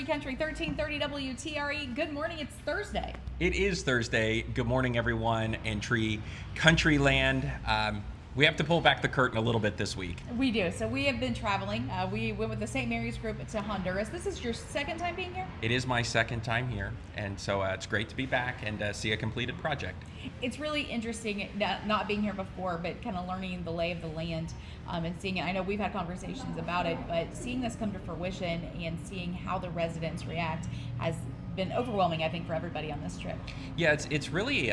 Free Country 1330 WTRE. Good morning. It's Thursday. It is Thursday. Good morning, everyone, in Tree Country Land. We have to pull back the curtain a little bit this week. We do. So we have been traveling. We went with the St. Mary's group to Honduras. This is your second time being here? It is my second time here, and so it's great to be back and see a completed project. It's really interesting not being here before, but kind of learning the lay of the land and seeing it. I know we've had conversations about it, but seeing this come to fruition and seeing how the residents react has been overwhelming, I think, for everybody on this trip. Yeah, it's really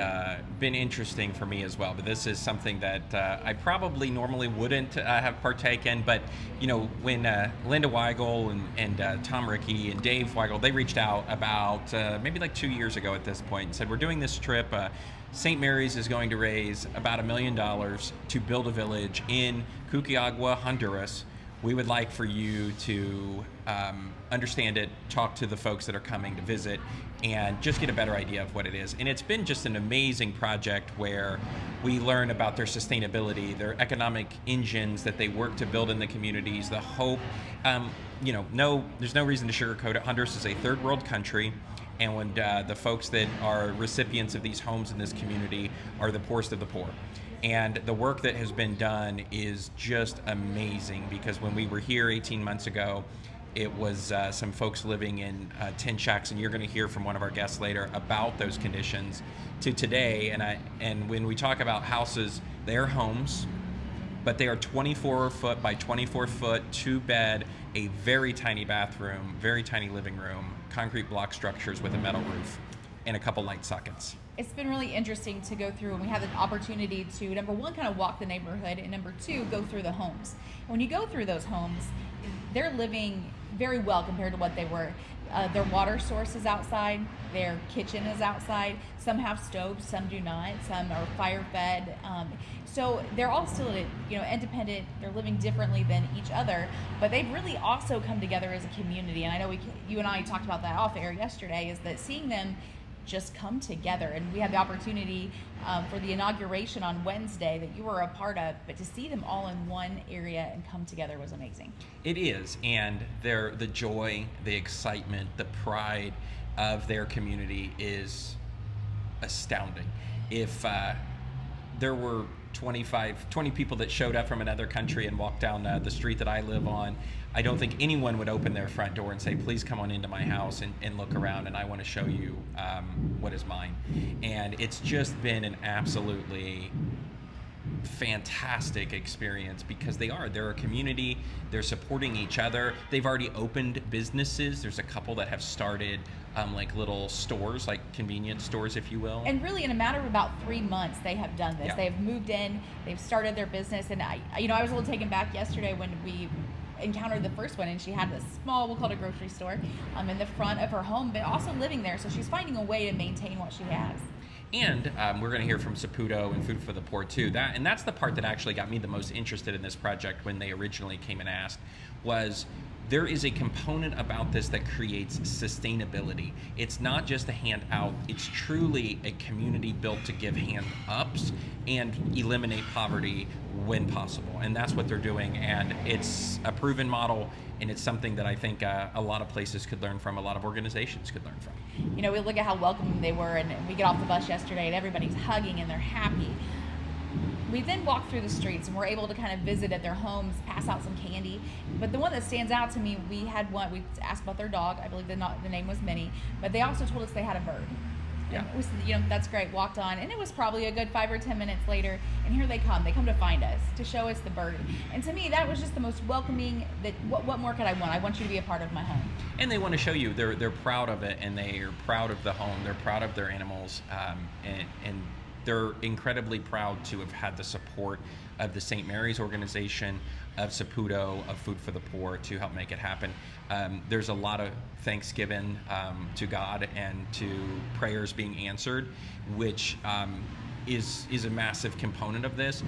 been interesting for me as well, but this is something that I probably normally wouldn't have partaken, but you know, when Linda Weigel and Tom Rickey and Dave Weigel, they reached out about maybe like 2 years ago at this point and said, we're doing this trip. St. Mary's is going to raise about $1 million to build a village in Cuquiagua, Honduras. We would like for you to understand it, talk to the folks that are coming to visit, and just get a better idea of what it is. And it's been just an amazing project where we learn about their sustainability, their economic engines that they work to build in the communities, the hope. There's no reason to sugarcoat it. Honduras is a third world country. And when the folks that are recipients of these homes in this community are the poorest of the poor. And the work that has been done is just amazing, because when we were here 18 months ago, it was some folks living in tin shacks, and you're going to hear from one of our guests later about those conditions, to today. And when we talk about houses, they are homes, but they are 24 foot by 24 foot, 2-bed, a very tiny bathroom, very tiny living room, concrete block structures with a metal roof, and a couple light sockets. It's been really interesting to go through, and we had the opportunity to, number one, kind of walk the neighborhood, and number two, go through the homes. And when you go through those homes, they're living very well compared to what they were. Their water source is outside, their kitchen is outside, some have stoves, some do not, some are fire fed. So they're all still independent, they're living differently than each other, but they've really also come together as a community. And I know you and I talked about that off air yesterday, is that seeing them just come together. And we had the opportunity for the inauguration on Wednesday that you were a part of, but to see them all in one area and come together was amazing. It is, and the joy, the excitement, the pride of their community is astounding. If there were 20 people that showed up from another country and walked down the street that I live on, I don't think anyone would open their front door and say, please come on into my house and look around, and I want to show you what is mine. And it's just been an absolutely fantastic experience, because they're a community, they're supporting each other. They've already opened businesses. There's a couple that have started like little stores, like convenience stores, if you will. And really in a matter of about 3 months, they have done this. Yeah. They have moved in, they've started their business. And I was a little taken back yesterday when we encountered the first one, and she had this small, we'll call it a grocery store, in the front of her home, but also living there. So she's finding a way to maintain what she has. And we're going to hear from Saputo and Food for the Poor too. That's the part that actually got me the most interested in this project when they originally came and asked, was there is a component about this that creates sustainability. It's not just a handout, it's truly a community built to give hand-ups and eliminate poverty when possible. And that's what they're doing, and it's a proven model, and it's something that I think a lot of places could learn from, a lot of organizations could learn from. We look at how welcoming they were, and we get off the bus yesterday and everybody's hugging and they're happy. We then walk through the streets and we're able to kind of visit at their homes, pass out some candy. But the one that stands out to me, we asked about their dog. I believe the name was Minnie, but they also told us they had a bird. Yeah. And we said, that's great. Walked on, and it was probably a good 5 or 10 minutes later, and here they come. They come to find us, to show us the bird. And to me, that was just the most welcoming. That what more could I want? I want you to be a part of my home. And they want to show you they're proud of it, and they are proud of the home. They're proud of their animals, and they're incredibly proud to have had the support of the St. Mary's organization, of Saputo, of Food for the Poor to help make it happen. There's a lot of thanksgiving to God and to prayers being answered, which is a massive component of this.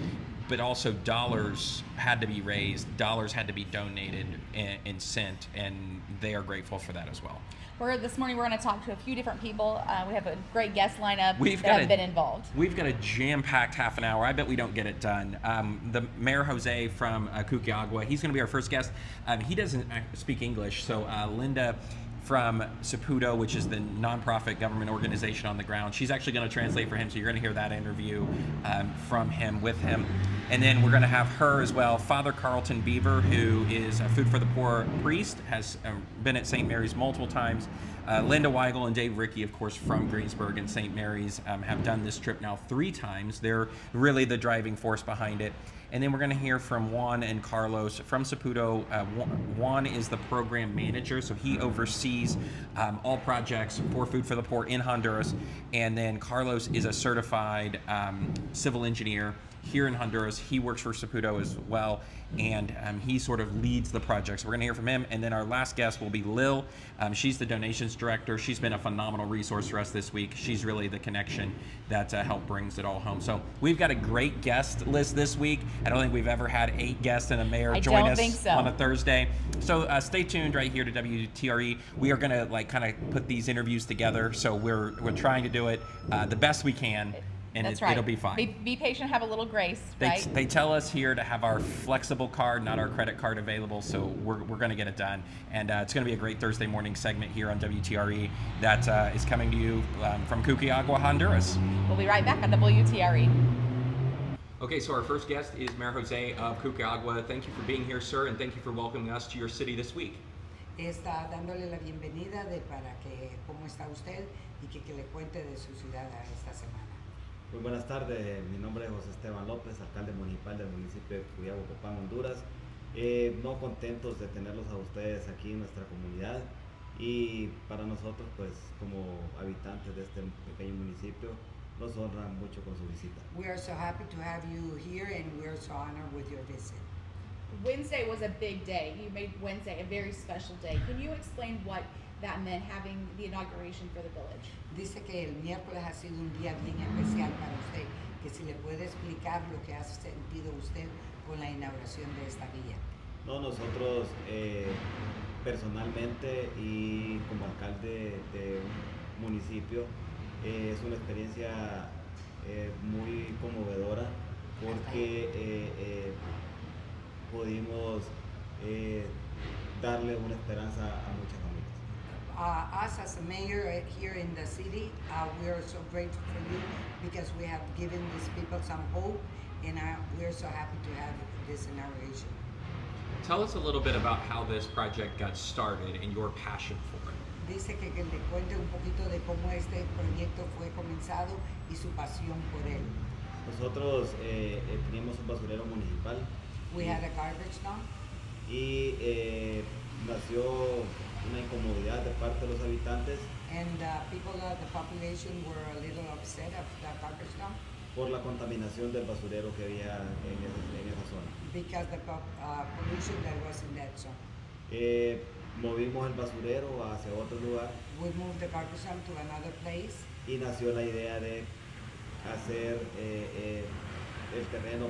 But also dollars had to be raised, dollars had to be donated and sent, and they are grateful for that as well. This morning we're going to talk to a few different people. We have a great guest lineup that have been involved. We've got a jam-packed half an hour. I bet we don't get it done. The Mayor Jose from Cuquiagua, he's going to be our first guest. He doesn't speak English, so Linda from Saputo, which is the nonprofit government organization on the ground. She's actually going to translate for him, so you're going to hear that interview from him, with him. And then we're going to have her as well, Father Carlton Beaver, who is a Food for the Poor priest, has been at St. Mary's multiple times. Linda Weigel and Dave Rickey, of course, from Greensburg and St. Mary's, have done this trip now 3 times. They're really the driving force behind it. And then we're going to hear from Juan and Carlos from Saputo. Juan is the program manager, so he oversees all projects for Food for the Poor in Honduras. And then Carlos is a certified civil engineer here in Honduras. He works for Saputo as well, and he sort of leads the project. So we're going to hear from him. And then our last guest will be Lil. She's the donations director. She's been a phenomenal resource for us this week. She's really the connection that help brings it all home. So we've got a great guest list this week. I don't think we've ever had 8 guests and a mayor join us on a Thursday. So stay tuned right here to WTRE. We are going to kind of put these interviews together. So we're trying to do it the best we can. And it'll be fine. Be patient, have a little grace, right? They tell us here to have our flexible card, not our credit card, available, so we're going to get it done. And it's going to be a great Thursday morning segment here on WTRE that is coming to you from Cucaagua, Honduras. We'll be right back on WTRE. Okay, so our first guest is Mayor Jose of Cucaagua. Thank you for being here, sir, and thank you for welcoming us to your city this week. Está dándole la bienvenida para que cómo está usted y que le cuente de su ciudad esta semana. Muy buenas tardes, mi nombre es José Esteban López, alcalde municipal del municipio de Cucaagua, Copán, Honduras. No contentos de tenerlos a ustedes aquí en nuestra comunidad y para nosotros, pues como habitantes de este pequeño municipio, nos honran mucho con su visita. We are so happy to have you here and we are so honored with your visit. Wednesday was a big day. You made Wednesday a very special day. Can you explain what that meant, having the inauguration for the village? Dice que el miércoles ha sido un día bien especial para usted, que si le puede explicar lo que ha sentido usted con la inauguración de esta villa. No, nosotros personalmente y como alcalde de un municipio es una experiencia muy conmovedora porque pudimos darle una esperanza a muchas familias. Us as a mayor here in the city, we are so grateful for you because we have given these people some hope and we are so happy to have this inauguration. Tell us a little bit about how this project got started and your passion for it. Dice que le cuente un poquito de cómo este proyecto fue comenzado y su pasión por él. Nosotros teníamos un basurero municipal. We had a garbage dump. Y nació una incomodidad de parte de los habitantes. And people, the population were a little upset of the garbage dump. Por la contaminación del basurero que había en esa zona. Because the pollution that was in that zone. Movimos el basurero hacia otro lugar. We moved the garbage dump to another place. Y nació la idea de hacer el terreno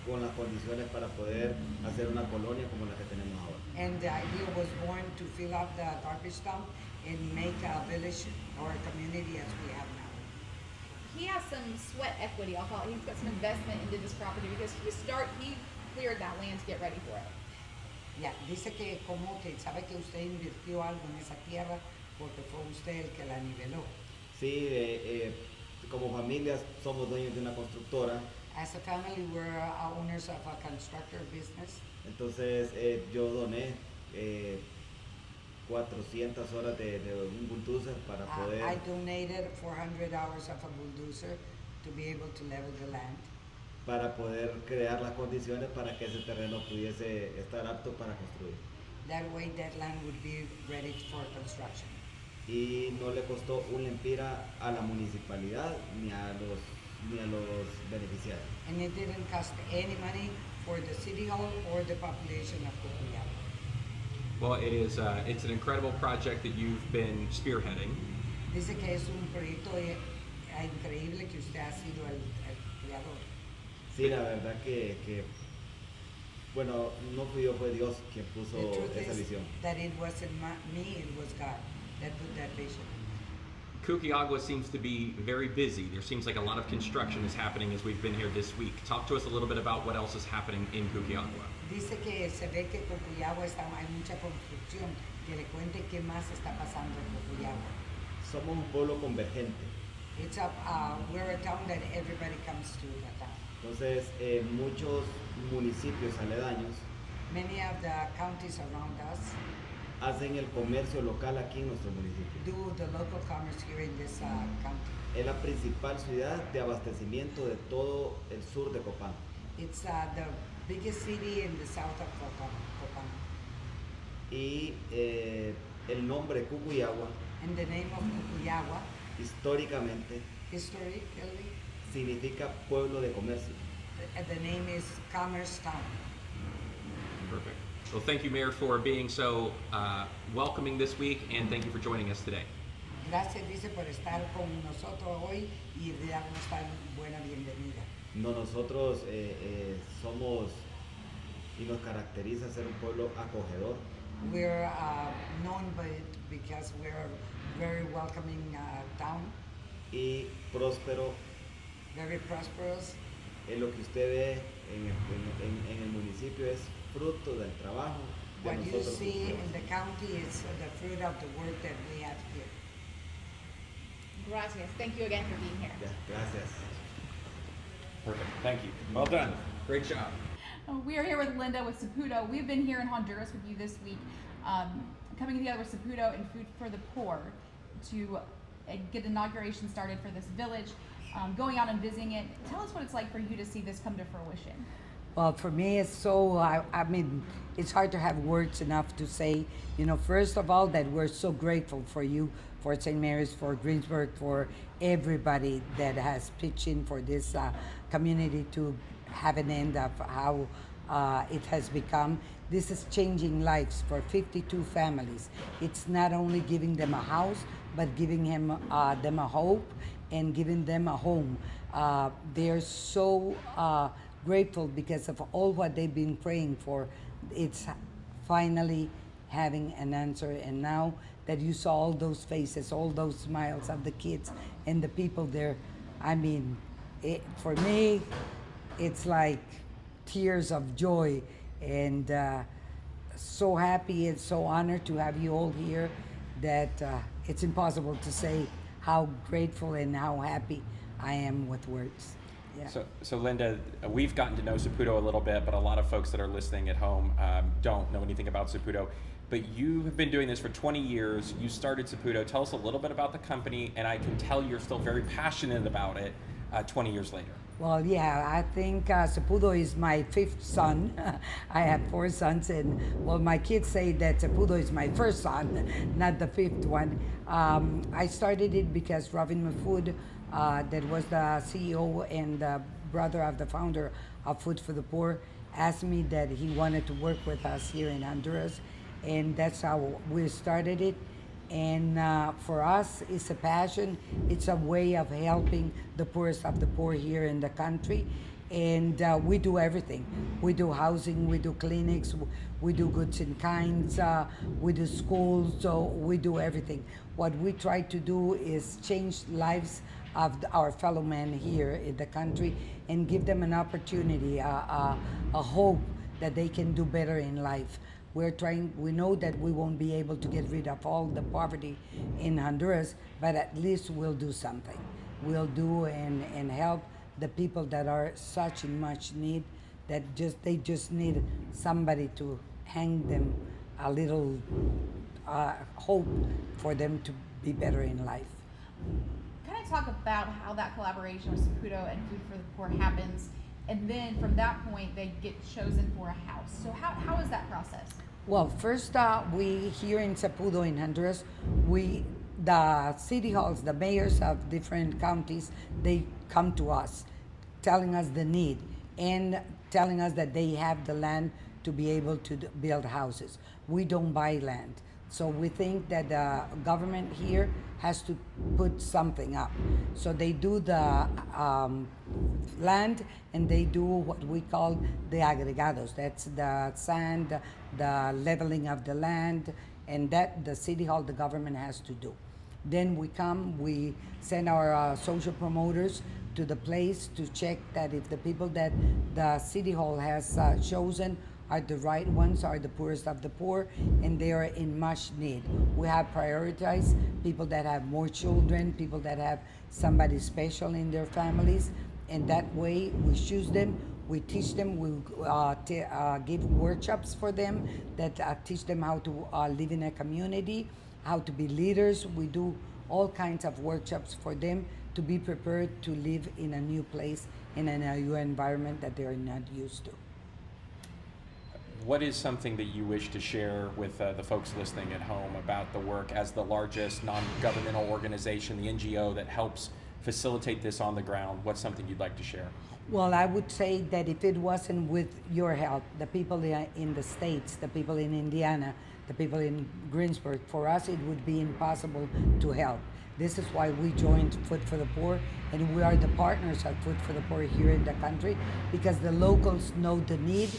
con las condiciones para poder hacer una colonia como la que tenemos ahora. And the idea was born to fill up the garbage dump and make a village or a community as we have now. He has some sweat equity, I'll call it. He's got some investment into this property because he cleared that land to get ready for it. Ya, dice que como que sabe que usted invirtió algo en esa tierra porque fue usted el que la niveló. Sí, como familias somos dueños de una constructora. As a family, we're owners of a constructor business. Entonces yo doné 400 horas de un bulldozer para poder. I donated 400 hours of a bulldozer to be able to level the land. Para poder crear las condiciones para que ese terreno pudiese estar apto para construir. That way, that land would be ready for construction. Y no le costó un lempira a la municipalidad ni a los beneficiarios. And it didn't cost any money for the city hall or the population of Cucaagua. Well, it's an incredible project that you've been spearheading. Dice que es un proyecto increíble que usted ha sido el creador. Sí, la verdad que bueno, no fui yo, fue Dios quien puso esa visión. That it wasn't me, it was God that put that vision. Cucaagua seems to be very busy. There seems like a lot of construction is happening as we've been here this week. Talk to us a little bit about what else is happening in Cucaagua. Dice que se ve que Cocuyagua hay mucha construcción. Que le cuente qué más está pasando en Cocuyagua. Somos un pueblo convergente. We're a town that everybody comes to the town. Entonces, muchos municipios aledaños Many of the counties around us hacen el comercio local aquí en nuestro municipio. do the local commerce here in this county. Es la principal ciudad de abastecimiento de todo el sur de Copán. It's the biggest city in the south of Copan. Y el nombre Cucuyagua, And the name of Cocuyagua, históricamente, historically, significa pueblo de comercio. the name is Commerce Town. Perfect. Well, thank you, Mayor, for being so welcoming this week, and thank you for joining us today. Gracias, dice, por estar con nosotros hoy y darnos tan buena bienvenida. No, nosotros somos y nos caracteriza ser un pueblo acogedor. We're known by it because we're a very welcoming town, Y próspero. very prosperous. Lo que usted ve en el municipio es fruto del trabajo de What you nosotros. see mismos. in the county is the fruit of the work that we have here. Gracias. Thank you again for being here. Ya, gracias. Perfect. Thank you. Well done. Great job. We are here with Linda with Saputo. We've been here in Honduras with you this week, coming together with Saputo and Food for the Poor to get inauguration started for this village, going out and visiting it. Tell us what it's like for you to see this come to fruition. Well, for me, it's so, I mean, it's hard to have words enough to say, first of all, that we're so grateful for you, for St. Mary's, for Greensburg, for everybody that has pitched in for this community to have an end of how it has become. This is changing lives for 52 families. It's not only giving them a house, but giving them a hope and giving them a home. They're so grateful because of all what they've been praying for. It's finally having an answer, and now that you saw all those faces, all those smiles of the kids and the people there, I mean, for me, it's like tears of joy, and so happy and so honored to have you all here that it's impossible to say how grateful and how happy I am with words. Yeah. So Linda, we've gotten to know Saputo a little bit, but a lot of folks that are listening at home don't know anything about Saputo. But you have been doing this for 20 years. You started Saputo. Tell us a little bit about the company, and I can tell you're still very passionate about it 20 years later. Well, yeah, I think Saputo is my fifth son. I have 4 sons, and well, my kids say that Saputo is my first son, not the fifth one. I started it because Robin Mahfood, that was the CEO and the brother of the founder of Food for the Poor, asked me that he wanted to work with us here in Honduras, and that's how we started it. And for us, it's a passion. It's a way of helping the poorest of the poor here in the country. And we do everything. We do housing, we do clinics, we do goods in kinds, we do schools, so we do everything. What we try to do is change lives of our fellow men here in the country and give them an opportunity, a hope that they can do better in life. We know that we won't be able to get rid of all the poverty in Honduras, but at least we'll do something. We'll do and help the people that are such in much need, that they just need somebody to hang them a little hope for them to be better in life. Kind of talk about how that collaboration with Saputo and Food for the Poor happens, and then from that point they get chosen for a house. So how is that process? Well, first, we here in Saputo in Honduras, the city halls, the mayors of different counties, they come to us, telling us the need and telling us that they have the land to be able to build houses. We don't buy land. So we think that the government here has to put something up. So they do the land, and they do what we call the agregados. That's the sand, the leveling of the land, and that the city hall, the government has to do. Then we send our social promoters to the place to check that if the people that the city hall has chosen are the right ones, are the poorest of the poor, and they are in much need. We have prioritized people that have more children, people that have somebody special in their families, and that way we choose them, we teach them, we give workshops for them that teach them how to live in a community, how to be leaders. We do all kinds of workshops for them to be prepared to live in a new place, in a new environment that they are not used to. What is something that you wish to share with the folks listening at home about the work as the largest non-governmental organization, the NGO that helps facilitate this on the ground? What's something you'd like to share? Well, I would say that if it wasn't with your help, the people in the States, the people in Indiana, the people in Greensburg, for us it would be impossible to help. This is why we joined Food for the Poor, and we are the partners of Food for the Poor here in the country, because the locals know the need,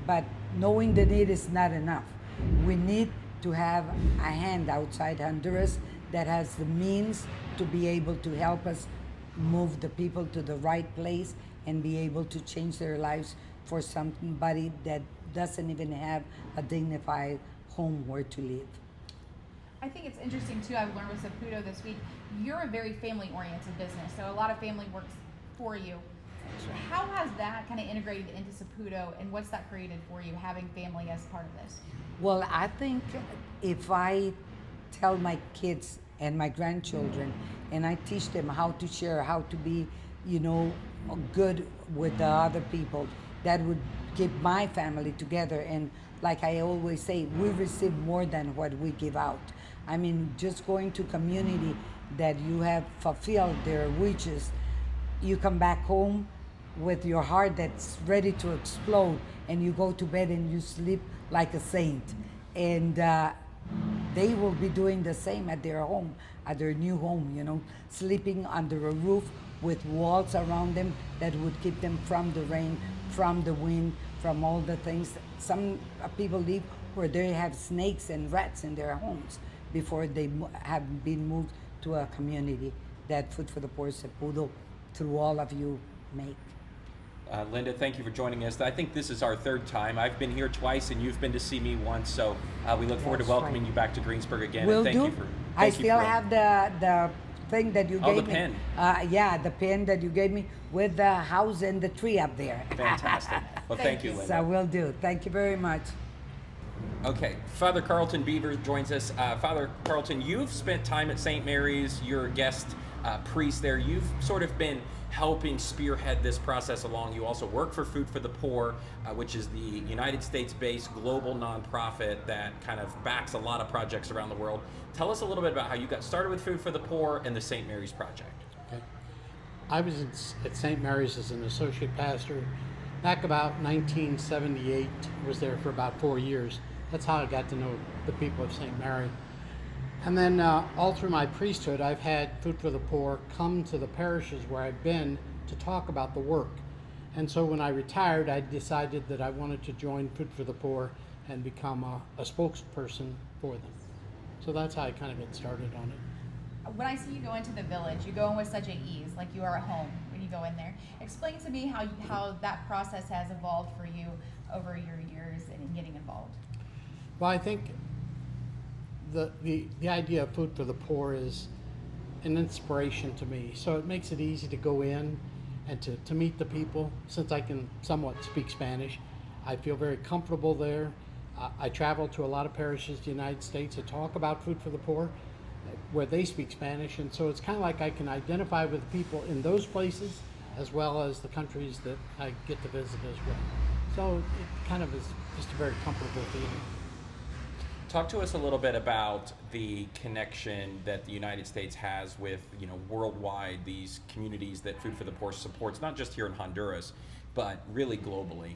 but knowing the need is not enough. We need to have a hand outside Honduras that has the means to be able to help us move the people to the right place and be able to change their lives for somebody that doesn't even have a dignified home where to live. I think it's interesting too. I've learned with Saputo this week. You're a very family-oriented business, so a lot of family works for you. How has that kind of integrated into Saputo, and what's that created for you, having family as part of this? Well, I think if I tell my kids and my grandchildren, and I teach them how to share, how to be, good with the other people, that would keep my family together. And like I always say, we receive more than what we give out. I mean, just going to community that you have fulfilled their wishes, you come back home with your heart that's ready to explode, and you go to bed and you sleep like a saint. And they will be doing the same at their home, at their new home, sleeping under a roof with walls around them that would keep them from the rain, from the wind, from all the things. Some people live where they have snakes and rats in their homes before they have been moved to a community that Food for the Poor Saputo, through all of you, make. Linda, thank you for joining us. I think this is our third time. I've been here twice, and you've been to see me once. So we look forward to welcoming you back to Greensburg again. Will and do. thank you for. I still have the thing that you gave me. Oh, the pen. Yeah, the pen that you gave me with the house and the tree up there. Fantastic. Well, thank you, Linda. So will do. Thank you very much. Okay, Father Carlton Beavers joins us. Father Carlton, you've spent time at St. Mary's. You're a guest priest there. You've sort of been helping spearhead this process along. You also work for Food for the Poor, which is the United States-based global nonprofit that kind of backs a lot of projects around the world. Tell us a little bit about how you got started with Food for the Poor and the St. Mary's Project. Okay. I was at St. Mary's as an associate pastor back about 1978. I was there for about 4 years. That's how I got to know the people of St. Mary. And then all through my priesthood, I've had Food for the Poor come to the parishes where I've been to talk about the work. And so when I retired, I decided that I wanted to join Food for the Poor and become a spokesperson for them. So that's how I kind of get started on it. When I see you go into the village, you go in with such an ease, like you are at home when you go in there. Explain to me how that process has evolved for you over your years in getting involved. Well, I think the idea of Food for the Poor is an inspiration to me. So it makes it easy to go in and to meet the people. Since I can somewhat speak Spanish, I feel very comfortable there. I travel to a lot of parishes in the United States to talk about Food for the Poor, where they speak Spanish, and so it's kind of like I can identify with people in those places as well as the countries that I get to visit as well. So it kind of is just a very comfortable feeling. Talk to us a little bit about the connection that the United States has with, worldwide, these communities that Food for the Poor supports, not just here in Honduras, but really globally.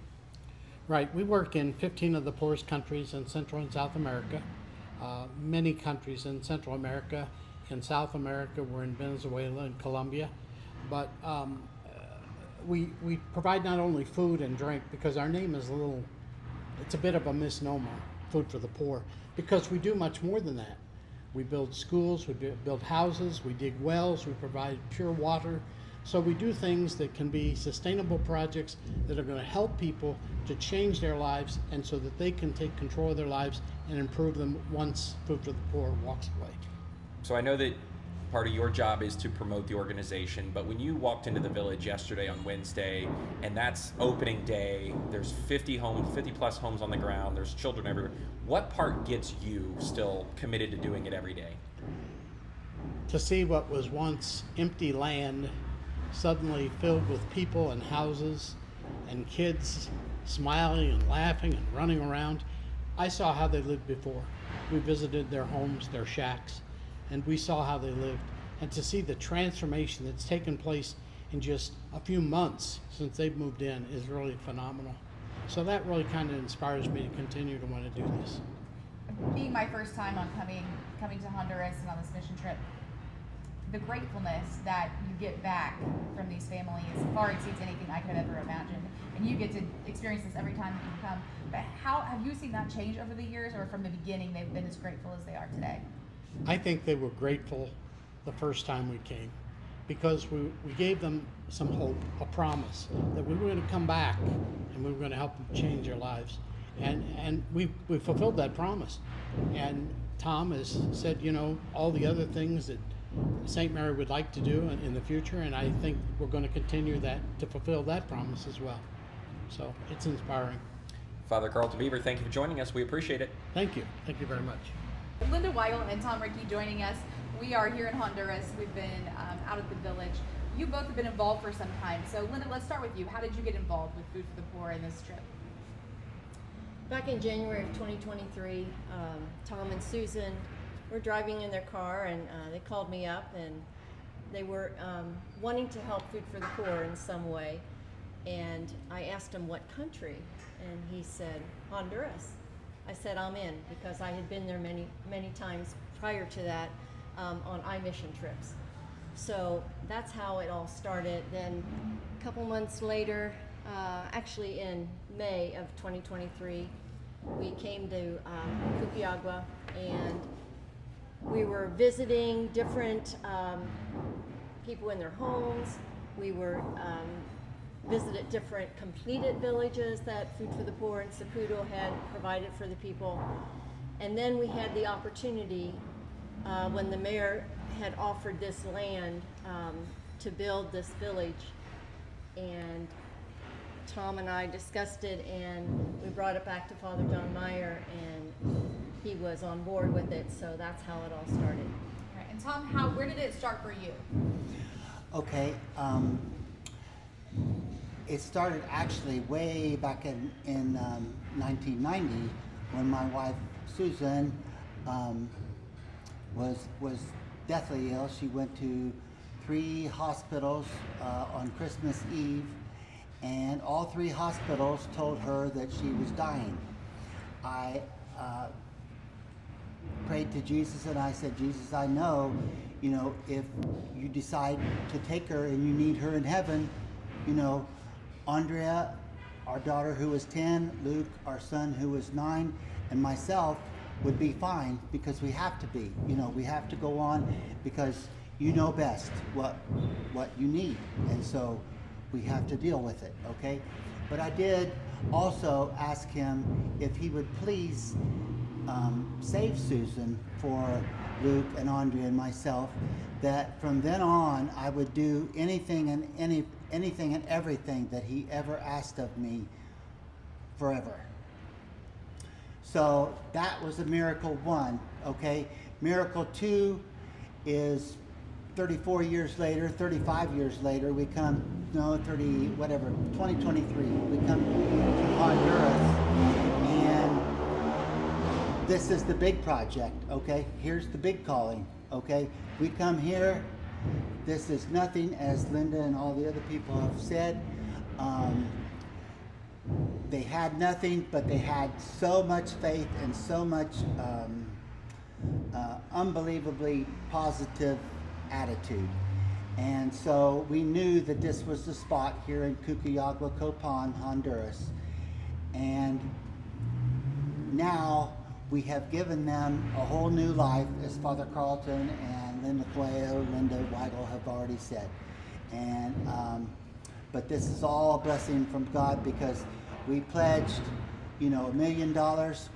Right. We work in 15 of the poorest countries in Central and South America, many countries in Central America. In South America, we're in Venezuela and Colombia. But we provide not only food and drink, because our name is it's a bit of a misnomer, Food for the Poor, because we do much more than that. We build schools, we build houses, we dig wells, we provide pure water. So we do things that can be sustainable projects that are going to help people to change their lives, and so that they can take control of their lives and improve them once Food for the Poor walks away. So I know that part of your job is to promote the organization, but when you walked into the village yesterday on Wednesday, and that's opening day, there's 50 plus homes on the ground, there's children everywhere. What part gets you still committed to doing it every day? To see what was once empty land suddenly filled with people and houses and kids smiling and laughing and running around. I saw how they lived before. We visited their homes, their shacks, and we saw how they lived. And to see the transformation that's taken place in just a few months since they've moved in is really phenomenal. So that really kind of inspires me to continue to want to do this. Being my first time on coming to Honduras and on this mission trip, the gratefulness that you get back from these families far exceeds anything I could have ever imagined. And you get to experience this every time that you come. But how have you seen that change over the years, or from the beginning they've been as grateful as they are today? I think they were grateful the first time we came, because we gave them some hope, a promise that we were going to come back and we were going to help them change their lives. And we fulfilled that promise. And Tom has said, you know, all the other things that St. Mary would like to do in the future, and I think we're going to continue that to fulfill that promise as well. So it's inspiring. Father Carlton Beaver, thank you for joining us. We appreciate it. Thank you. Thank you very much. Linda Weigel and Tom Rickey joining us. We are here in Honduras. We've been out at the village. You both have been involved for some time. So Linda, let's start with you. How did you get involved with Food for the Poor in this trip? Back in January of 2023, Tom and Susan were driving in their car, and they called me up, and they were wanting to help Food for the Poor in some way. And I asked him what country, and he said Honduras. I said I'm in, because I had been there many times prior to that on iMission trips. So that's how it all started. Then a couple months later, actually in May of 2023, we came to Cupiagua, and we were visiting different people in their homes. We were visited different completed villages that Food for the Poor and Saputo had provided for the people. And then we had the opportunity when the mayor had offered this land to build this village. And Tom and I discussed it, and we brought it back to Father John Meyer, and he was on board with it. So that's how it all started. All right. And Tom, where did it start for you? Okay, it started actually way back in 1990 when my wife Susan was deathly ill. She went to 3 hospitals on Christmas Eve, and all 3 hospitals told her that she was dying. I prayed to Jesus, and I said, Jesus, I know, you know, if you decide to take her and you need her in heaven, you know, Andrea, our daughter who was 10, Luke, our son who was 9, and myself would be fine, because we have to be. You know, we have to go on, because you know best what you need, and so we have to deal with it, okay? But I did also ask him if he would please save Susan for Luke and Andrea and myself, that from then on I would do anything and everything that he ever asked of me forever. So that was a miracle 1, okay? Miracle 2 is 34 years later, 35 years later, we come, 2023, we come to Honduras, and this is the big project, okay? Here's the big calling, okay? We come here, this is nothing, as Linda and all the other people have said. They had nothing, but they had so much faith and so much unbelievably positive attitude. And so we knew that this was the spot here in Cupiagua, Copan, Honduras. And now we have given them a whole new life, as Father Carlton and Linda Cuello, Linda Weigel have already said. And but this is all a blessing from God because we pledged, $1 million.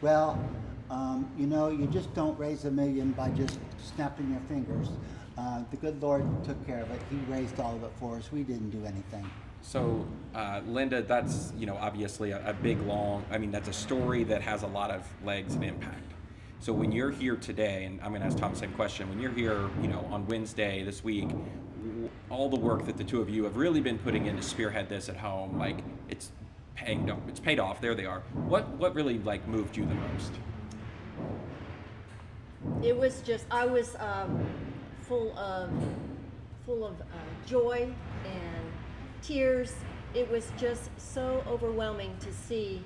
Well, you just don't raise $1 million by just snapping your fingers. The good Lord took care of it. He raised all of it for us. We didn't do anything. So, Linda, that's obviously a big, long. I mean, that's a story that has a lot of legs and impact. So when you're here today, and I'm going to ask Tom the same question. When you're here, on Wednesday this week, all the work that the two of you have really been putting in to spearhead this at home, like it's paid off. There they are. What really moved you the most? It was just I was full of joy and tears. It was just so overwhelming to see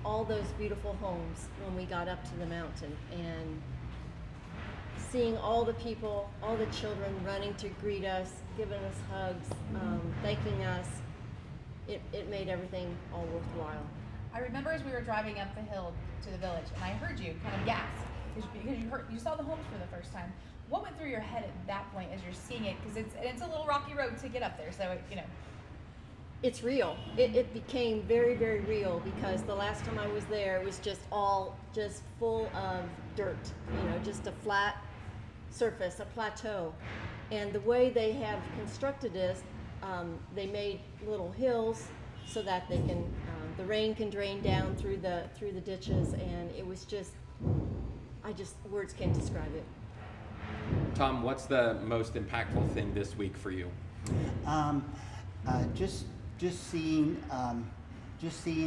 all those beautiful homes when we got up to the mountain and seeing all the people, all the children running to greet us, giving us hugs, thanking us. It made everything all worthwhile. I remember as we were driving up the hill to the village, and I heard you kind of gasp because you saw the homes for the first time. What went through your head at that point as you're seeing it? Because it's a little rocky road to get up there, so It's real. It became very, very real because the last time I was there, it was just full of dirt, just a flat surface, a plateau. And the way they have constructed this, they made little hills so that they can, the rain can drain down through the ditches, and it was words can't describe it. Tom, what's the most impactful thing this week for you? Just seeing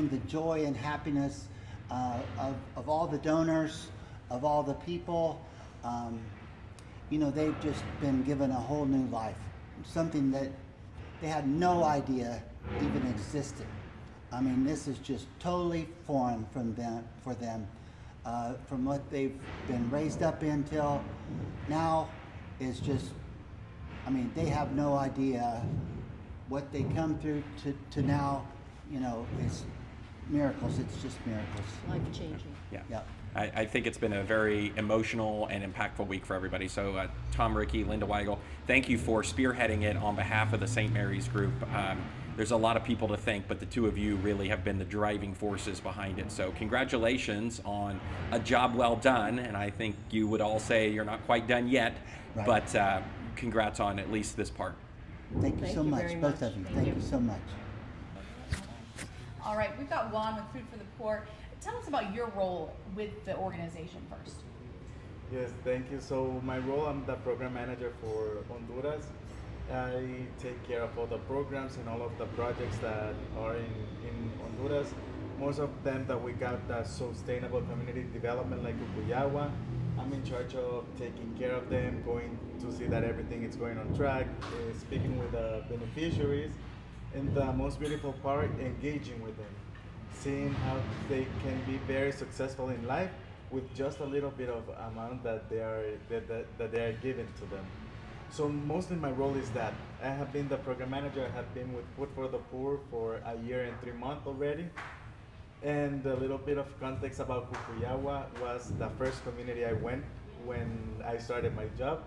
the joy and happiness of all the donors, of all the people. They've just been given a whole new life, something that they had no idea even existed. I mean, this is just totally foreign for them. From what they've been raised up in till now is just, they have no idea what they come through to now. It's miracles. It's just miracles. Life changing. Yeah. Yep. I think it's been a very emotional and impactful week for everybody. So Tom, Ricky, Linda Weigel, thank you for spearheading it on behalf of the St. Mary's group. There's a lot of people to thank, but the two of you really have been the driving forces behind it. So congratulations on a job well done. And I think you would all say you're not quite done yet, Right. but congrats on at least this part. Thank you so much, very both much. of you. Thank Thank you. you so much. All right, we've got Juan with Food for the Poor. Tell us about your role with the organization first. Yes, thank you. So my role, I'm the program manager for Honduras. I take care of all the programs and all of the projects that are in Honduras. Most of them that we got the sustainable community development like Cucuyawa. I'm in charge of taking care of them, going to see that everything is going on track, speaking with the beneficiaries, and the most beautiful part, engaging with them, seeing how they can be very successful in life with just a little bit of amount that they are given to them. So mostly my role is that I have been the program manager. I have been with Food for the Poor for a year and 3 months already. And a little bit of context about Cucuyawa was the first community I went when I started my job.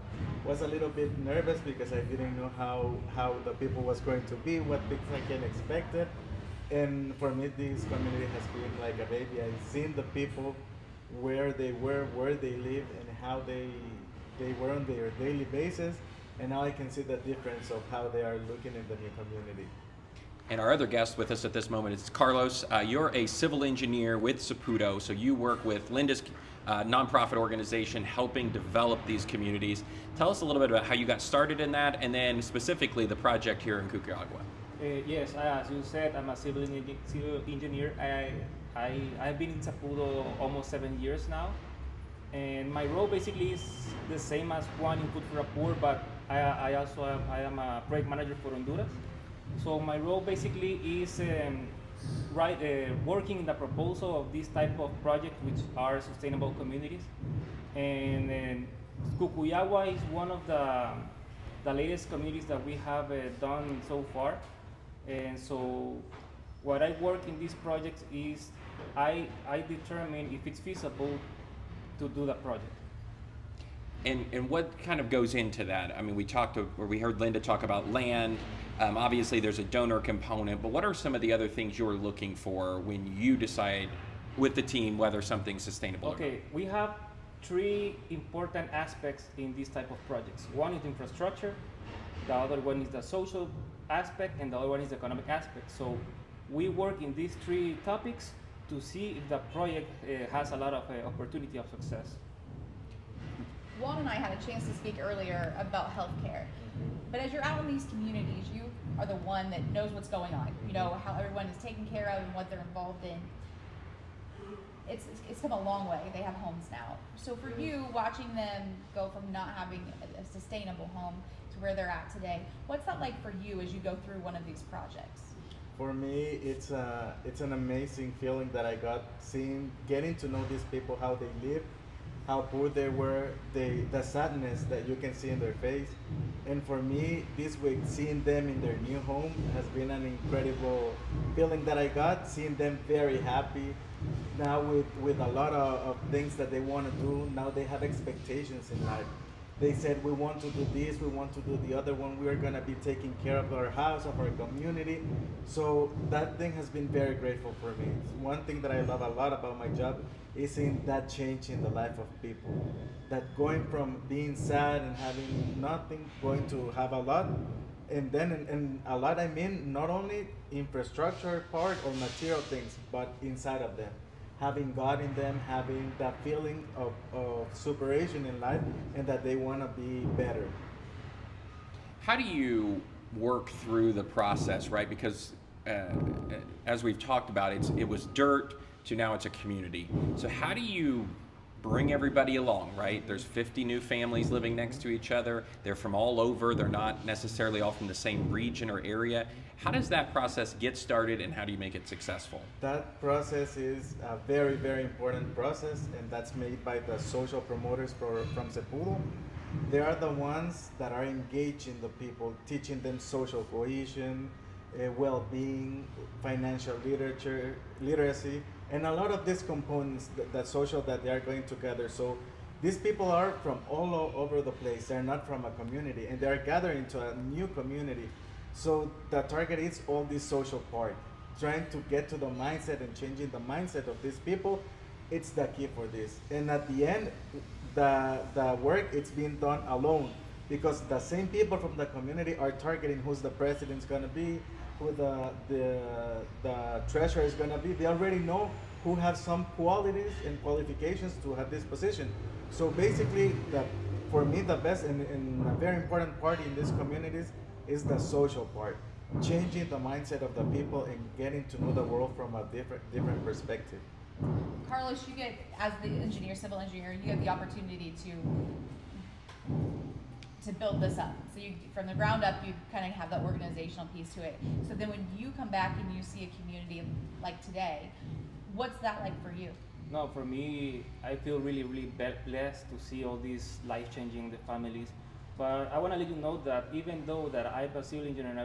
Was a little bit nervous because I didn't know how the people was going to be, what things I can expect it. And for me, this community has been like a baby. I've seen the people, where they were, where they live, and how they were on their daily basis. And now I can see the difference of how they are looking in the new community. And our other guest with us at this moment is Carlos. You're a civil engineer with Saputo, so you work with Linda's nonprofit organization helping develop these communities. Tell us a little bit about how you got started in that, and then specifically the project here in Cucuagua. Yes, as you said, I'm a civil engineer. I've been in Saputo almost 7 years now, and my role basically is the same as one in Food for the Poor, but I am a project manager for Honduras. So my role basically is working in the proposal of this type of project, which are sustainable communities. And Cucuyawa is one of the latest communities that we have done so far. And so what I work in this project is I determine if it's feasible to do the project. And what kind of goes into that? I mean, we heard Linda talk about land. Obviously, there's a donor component, but what are some of the other things you're looking for when you decide with the team whether something's sustainable or not? Okay, we have three important aspects in this type of projects. One is infrastructure, the other one is the social aspect, and the other one is the economic aspect. So we work in these three topics to see if the project has a lot of opportunity of success. Juan and I had a chance to speak earlier about healthcare. But as you're out in these communities, you are the one that knows what's going on. You know how everyone is taken care of and what they're involved in. It's come a long way. They have homes now. So for you, watching them go from not having a sustainable home to where they're at today, what's that like for you as you go through one of these projects? For me, it's an amazing feeling that I got getting to know these people, how they live, how poor they were, the sadness that you can see in their face. And for me, this week, seeing them in their new home has been an incredible feeling that I got, seeing them very happy. Now with a lot of things that they want to do, now they have expectations in life. They said, we want to do this, we want to do the other one, we are going to be taking care of our house, of our community. So that thing has been very grateful for me. One thing that I love a lot about my job is seeing that change in the life of people. That going from being sad and having nothing, going to have a lot, and then and a lot I mean not only infrastructure part or material things, but inside of them. Having God in them, having that feeling of superation in life, and that they want to be better. How do you work through the process, right? Because as we've talked about, it was dirt to now it's a community. So how do you bring everybody along, right? There's 50 new families living next to each other. They're from all over. They're not necessarily all from the same region or area. How does that process get started, and how do you make it successful? That process is a very, very important process, and that's made by the social promoters from Sepúlveda. They are the ones that are engaging the people, teaching them social cohesion, well-being, financial literacy, and a lot of these components that social that they are going together. So these people are from all over the place. They're not from a community, and they're gathering to a new community. So the target is all this social part, trying to get to the mindset and changing the mindset of these people. It's the key for this. And at the end, the work it's being done alone, because the same people from the community are targeting who's the president's gonna be, who the treasurer is gonna be. They already know who have some qualities and qualifications to have this position. So basically, for me, the best and a very important part in these communities is the social part, changing the mindset of the people and getting to know the world from a different perspective. Carlos, you get, as the engineer, civil engineer, you get the opportunity to build this up. So you, from the ground up, you kind of have that organizational piece to it. So then when you come back and you see a community like today, what's that like for you? No, for me, I feel really, really blessed to see all these life-changing the families. But I want to let you know that even though that I'm a civil engineer and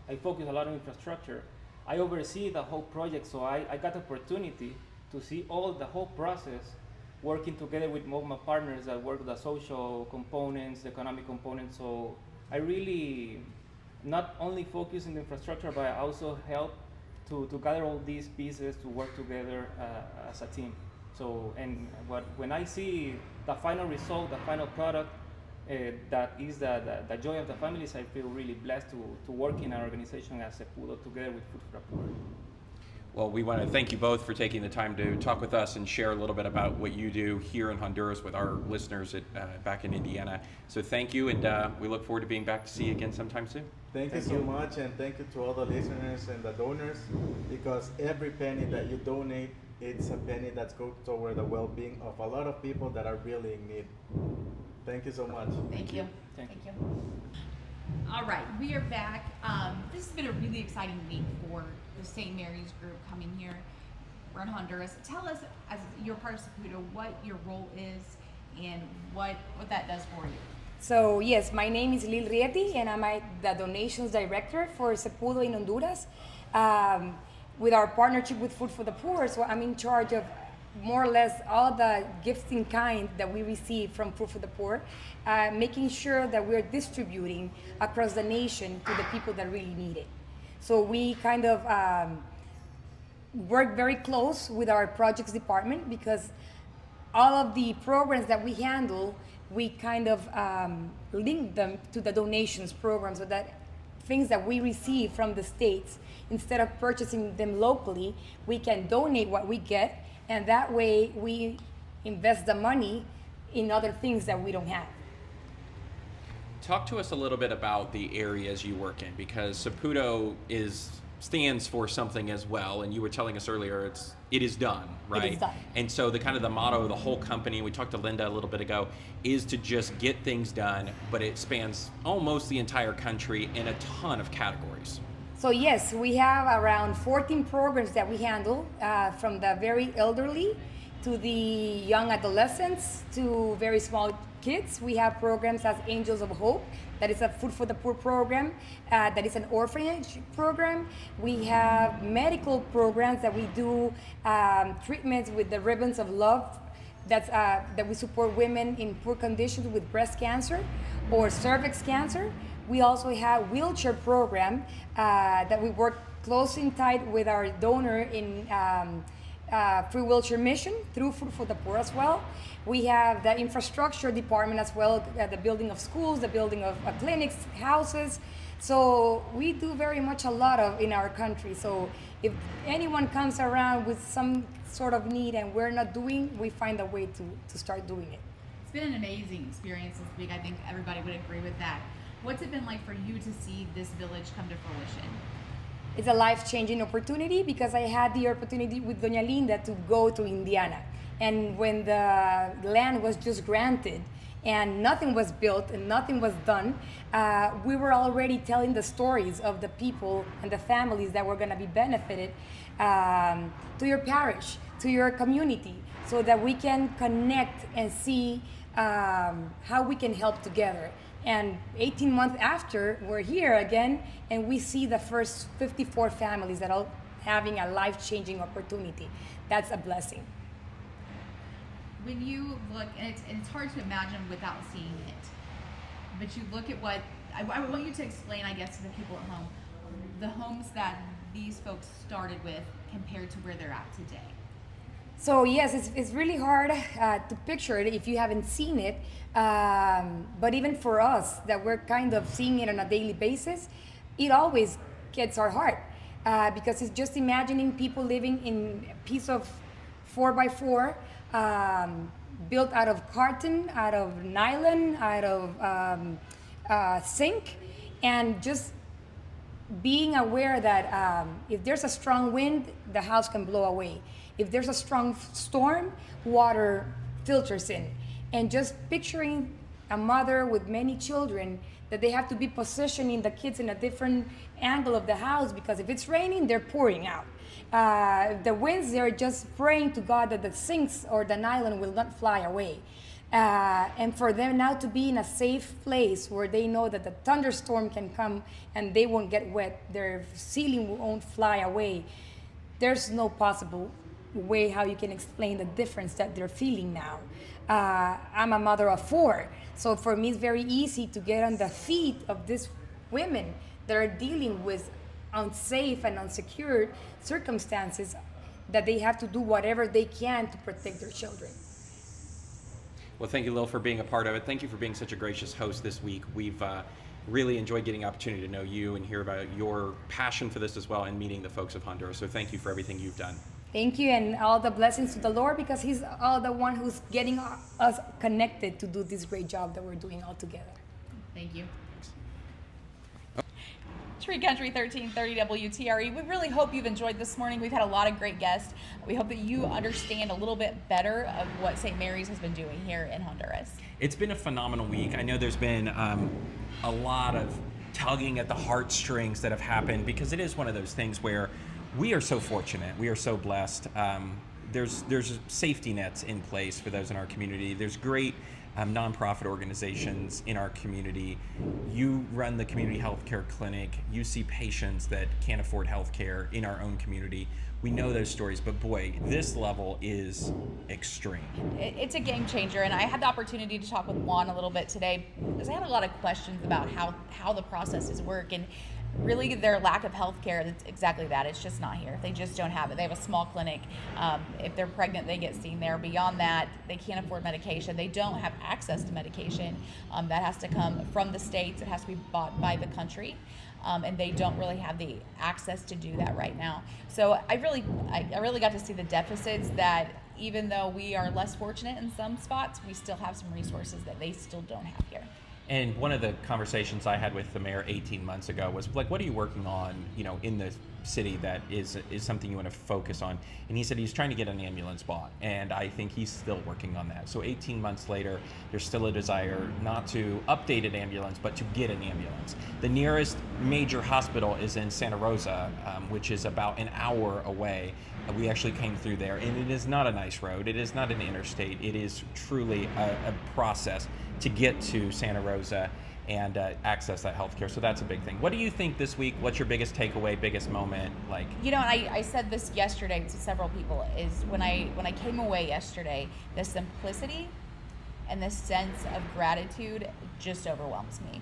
I focus a lot on infrastructure, I oversee the whole project. So I got the opportunity to see the whole process, working together with all my partners that work the social components, the economic components. So I really not only focus on the infrastructure, but I also help to gather all these pieces to work together as a team. So, and when I see the final result, the final product, that is the joy of the families, I feel really blessed to work in an organization as Sepúlveda together with Food for the Poor. Well, we want to thank you both for taking the time to talk with us and share a little bit about what you do here in Honduras with our listeners back in Indiana. So thank you, and we look forward to being back to see you again sometime soon. Thank you so much, and thank you to all the listeners and the donors, because every penny that you donate, it's a penny that's goes toward the well-being of a lot of people that are really in need. Thank you so much. Thank you. Thank you. All right, we are back. This has been a really exciting week for the St. Mary's group coming here. We're in Honduras. Tell us, as you're part of Sepúlveda, what your role is and what that does for you. So yes, my name is Lil Rieti, and I'm the donations director for Sepúlveda in Honduras. With our partnership with Food for the Poor, so I'm in charge of more or less all the gifts in kind that we receive from Food for the Poor, making sure that we're distributing across the nation to the people that really need it. So we kind of work very close with our projects department, because all of the programs that we handle, we kind of link them to the donations program, so that things that we receive from the states, instead of purchasing them locally, we can donate what we get, and that way we invest the money in other things that we don't have. Talk to us a little bit about the areas you work in, because Saputo stands for something as well, and you were telling us earlier it is done, right? It is done. And so the kind of the motto of the whole company, we talked to Linda a little bit ago, is to just get things done, but it spans almost the entire country in a ton of categories. So yes, we have around 14 programs that we handle, from the very elderly to the young adolescents to very small kids. We have programs as Angels of Hope, that is a Food for the Poor program, that is an orphanage program. We have medical programs that we do treatments with the Ribbons of Love, that we support women in poor conditions with breast cancer or cervix cancer. We also have wheelchair program that we work close and tight with our donor in Free Wheelchair Mission through Food for the Poor as well. We have the infrastructure department as well, the building of schools, the building of clinics, houses. So we do very much a lot of in our country. So if anyone comes around with some sort of need and we're not doing, we find a way to start doing it. It's been an amazing experience this week. I think everybody would agree with that. What's it been like for you to see this village come to fruition? It's a life-changing opportunity, because I had the opportunity with Doña Linda to go to Indiana. And when the land was just granted and nothing was built and nothing was done, we were already telling the stories of the people and the families that were going to be benefited to your parish, to your community, so that we can connect and see how we can help together. And 18 months after, we're here again, and we see the first 54 families that are having a life-changing opportunity. That's a blessing. When you look, and it's hard to imagine without seeing it, but you look at what, I want you to explain, I guess, to the people at home, the homes that these folks started with compared to where they're at today. So yes, it's really hard to picture it if you haven't seen it, but even for us that we're kind of seeing it on a daily basis, it always gets our heart, because it's just imagining people living in a piece of 4x4, built out of carton, out of nylon, out of zinc, and just being aware that if there's a strong wind, the house can blow away. If there's a strong storm, water filters in. And just picturing a mother with many children, that they have to be positioning the kids in a different angle of the house, because if it's raining, they're pouring out. The winds, they're just praying to God that the sinks or the nylon will not fly away. And for them now to be in a safe place where they know that the thunderstorm can come and they won't get wet, their ceiling won't fly away. There's no possible way how you can explain the difference that they're feeling now. I'm a mother of 4, so for me it's very easy to get on the feet of these women that are dealing with unsafe and unsecured circumstances, that they have to do whatever they can to protect their children. Well, thank you, Lil, for being a part of it. Thank you for being such a gracious host this week. We've really enjoyed getting the opportunity to know you and hear about your passion for this as well, and meeting the folks of Honduras. So thank you for everything you've done. Thank you, and all the blessings to the Lord, because He's all the one who's getting us connected to do this great job that we're doing all together. Thank you. Tree Country 1330 WTRE. We really hope you've enjoyed this morning. We've had a lot of great guests. We hope that you understand a little bit better of what St. Mary's has been doing here in Honduras. It's been a phenomenal week. I know there's been a lot of tugging at the heartstrings that have happened, because it is one of those things where we are so fortunate. We are so blessed. There's safety nets in place for those in our community. There's great nonprofit organizations in our community. You run the community healthcare clinic. You see patients that can't afford healthcare in our own community. We know those stories, but boy, this level is extreme. It's a game changer, and I had the opportunity to talk with Juan a little bit today because I had a lot of questions about how the processes work, and really their lack of health care. It's exactly that. It's just not here. They just don't have it. They have a small clinic. If they're pregnant, they get seen there. Beyond that, they can't afford medication. They don't have access to medication. That has to come from the states. It has to be bought by the country. And they don't really have the access to do that right now. So I really got to see the deficits that even though we are less fortunate in some spots, we still have some resources that they still don't have here. And one of the conversations I had with the mayor 18 months ago was like, what are you working on, in the city that is something you want to focus on? And he said he's trying to get an ambulance bought, and I think he's still working on that. So 18 months later, there's still a desire not to update an ambulance, but to get an ambulance. The nearest major hospital is in Santa Rosa, which is about an hour away. We actually came through there, and it is not a nice road. It is not an interstate. It is truly a process to get to Santa Rosa and access that healthcare. So that's a big thing. What do you think this week? What's your biggest takeaway, biggest moment? Like, and I said this yesterday to several people, is when I came away yesterday, the simplicity and the sense of gratitude just overwhelms me.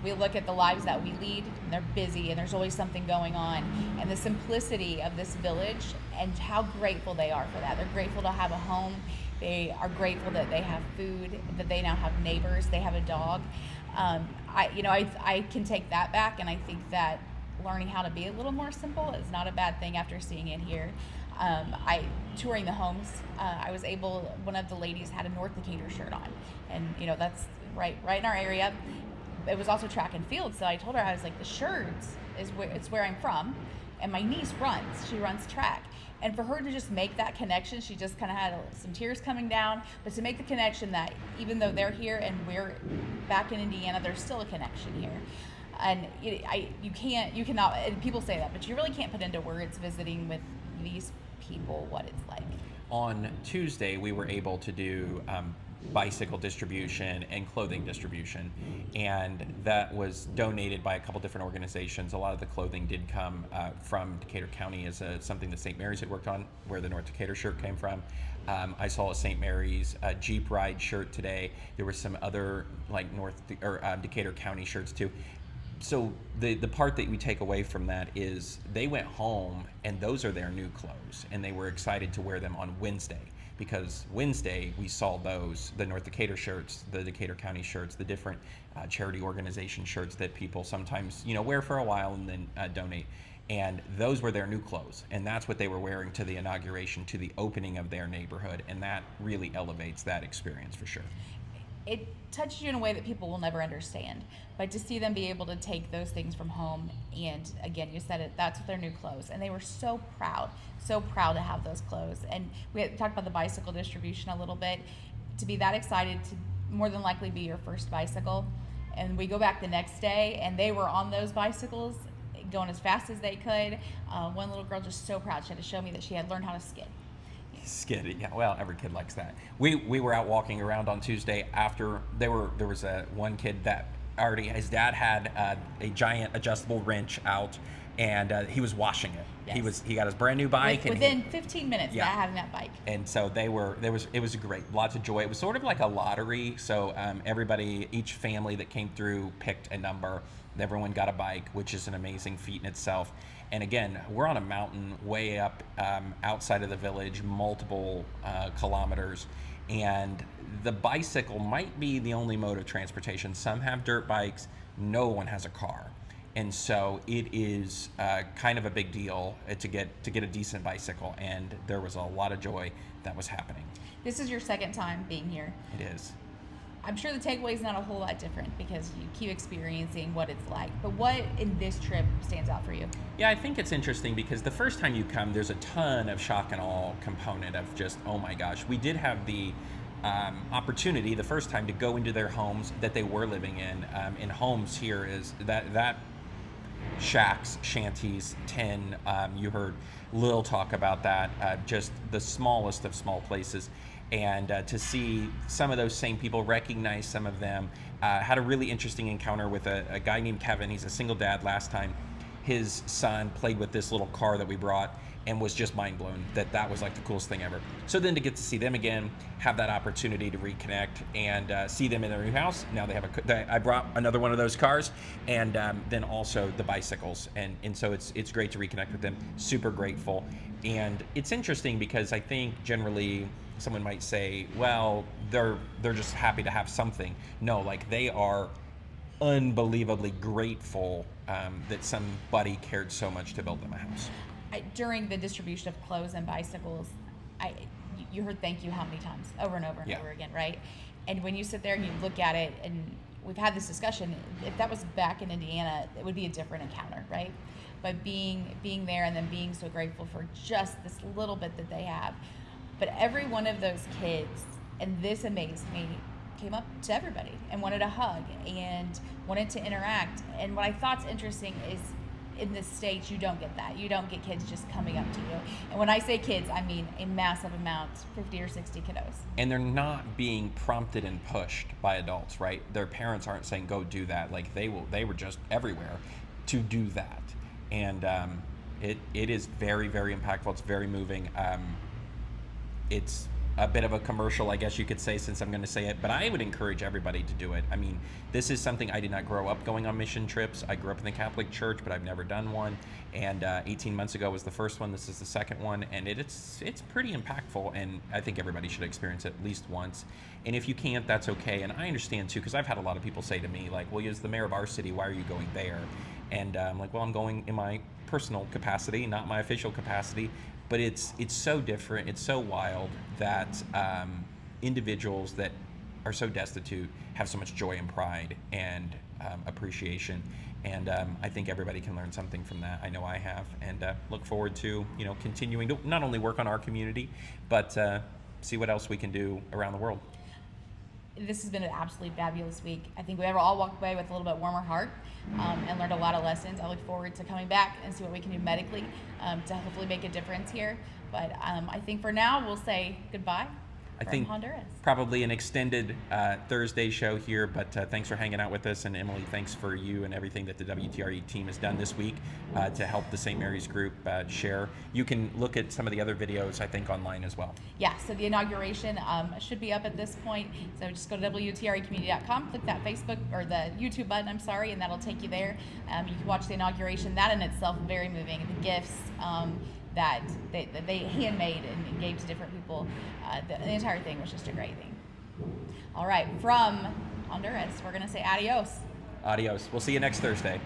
We look at the lives that we lead, and they're busy, and there's always something going on. And the simplicity of this village and how grateful they are for that. They're grateful to have a home. They are grateful that they have food, that they now have neighbors, they have a dog. I can take that back, and I think that learning how to be a little more simple is not a bad thing after seeing it here. Touring the homes, one of the ladies had a North Decatur shirt on, and that's right in our area. It was also track and field, so I told her, I was like, the shirts it's where I'm from, and my niece she runs track. And for her to just make that connection, she just kind of had some tears coming down, but to make the connection that even though they're here and we're back in Indiana, there's still a connection here. And you cannot, and people say that, but you really can't put into words visiting with these people what it's like. On Tuesday, we were able to do bicycle distribution and clothing distribution, and that was donated by a couple different organizations. A lot of the clothing did come from Decatur County as something that St. Mary's had worked on, where the North Decatur shirt came from. I saw a St. Mary's Jeep Ride shirt today. There were some other like Decatur County shirts too. So the part that we take away from that is they went home and those are their new clothes, and they were excited to wear them on Wednesday. Because Wednesday we saw the North Decatur shirts, the Decatur County shirts, the different charity organization shirts that people sometimes wear for a while and then donate, and those were their new clothes, and that's what they were wearing to the inauguration, to the opening of their neighborhood, and that really elevates that experience for sure. It touches you in a way that people will never understand, but to see them be able to take those things from home, and again, you said it, that's their new clothes, and they were so proud to have those clothes. And we had talked about the bicycle distribution a little bit. To be that excited to more than likely be your first bicycle, and we go back the next day and they were on those bicycles going as fast as they could. One little girl just so proud, she had to show me that she had learned how to skid. Skid, yeah. Well, every kid likes that. We were out walking around on Tuesday after there was one kid that already, his dad had a giant adjustable wrench out, and he was washing it. Yes. He got his brand new bike within 15 minutes of having that bike. And so it was great, lots of joy. It was sort of like a lottery. So each family that came through picked a number. Everyone got a bike, which is an amazing feat in itself. And again, we're on a mountain way up outside of the village, multiple kilometers, and the bicycle might be the only mode of transportation. Some have dirt bikes, no one has a car. And so it is kind of a big deal to get a decent bicycle, and there was a lot of joy that was happening. This is your second time being here. It is. I'm sure the takeaway is not a whole lot different because you keep experiencing what it's like. But what in this trip stands out for you? Yeah, I think it's interesting because the first time you come, there's a ton of shock and awe component of just, oh my gosh. We did have the opportunity the first time to go into their homes that they were living in homes here is that shacks, shanties, 10, you heard Lil talk about that, just the smallest of small places. And to see some of those same people, recognize some of them. Had a really interesting encounter with a guy named Kevin. He's a single dad. Last time his son played with this little car that we brought and was just mind blown that was like the coolest thing ever. So then to get to see them again, have that opportunity to reconnect and see them in their new house. Now they have I brought another one of those cars, and then also the bicycles. And so it's great to reconnect with them. Super grateful. And it's interesting because I think generally someone might say, well, they're just happy to have something. No, like they are unbelievably grateful that somebody cared so much to build them a house. During the distribution of clothes and bicycles, you heard thank you how many times? Over and over and over again, right? And when you sit there and you look at it, and we've had this discussion, if that was back in Indiana, it would be a different encounter, right? But being there and then being so grateful for just this little bit that they have. But every one of those kids, and this amazed me, came up to everybody and wanted a hug and wanted to interact. And what I thought's interesting is in this state, you don't get that. You don't get kids just coming up to you. And when I say kids, I mean a massive amount, 50 or 60 kiddos. And they're not being prompted and pushed by adults, right? Their parents aren't saying, go do that. Like they were just everywhere to do that. And it is very, very impactful. It's very moving. It's a bit of a commercial, I guess you could say, since I'm going to say it, but I would encourage everybody to do it. I mean, this is something I did not grow up going on mission trips. I grew up in the Catholic Church, but I've never done one. And 18 months ago was the first one. This is the second one, and it's pretty impactful. And I think everybody should experience it at least once. And if you can't, that's okay. And I understand too, because I've had a lot of people say to me, like, "Well, you're the mayor of our city. Why are you going there?" And I'm like, "Well, I'm going in my personal capacity, not my official capacity." But it's so different, it's so wild that individuals that are so destitute have so much joy and pride and appreciation. And I think everybody can learn something from that. I know I have, and look forward to continuing to not only work on our community, but see what else we can do around the world. This has been an absolutely fabulous week. I think we all walked away with a little bit warmer heart and learned a lot of lessons. I look forward to coming back and see what we can do medically to hopefully make a difference here. But I think for now, we'll say goodbye from Honduras. Probably an extended Thursday show here, but thanks for hanging out with us. And Emily, thanks for you and everything that the WTRE team has done this week to help the St. Mary's group share. You can look at some of the other videos, I think, online as well. Yeah, so the inauguration should be up at this point. So just go to WTREcommunity.com, click that Facebook or the YouTube button, and that'll take you there. You can watch the inauguration. That in itself, very moving. The gifts that they handmade and gave to different people. The entire thing was just a great thing. All right, from Honduras, we're going to say adios. Adios. We'll see you next Thursday.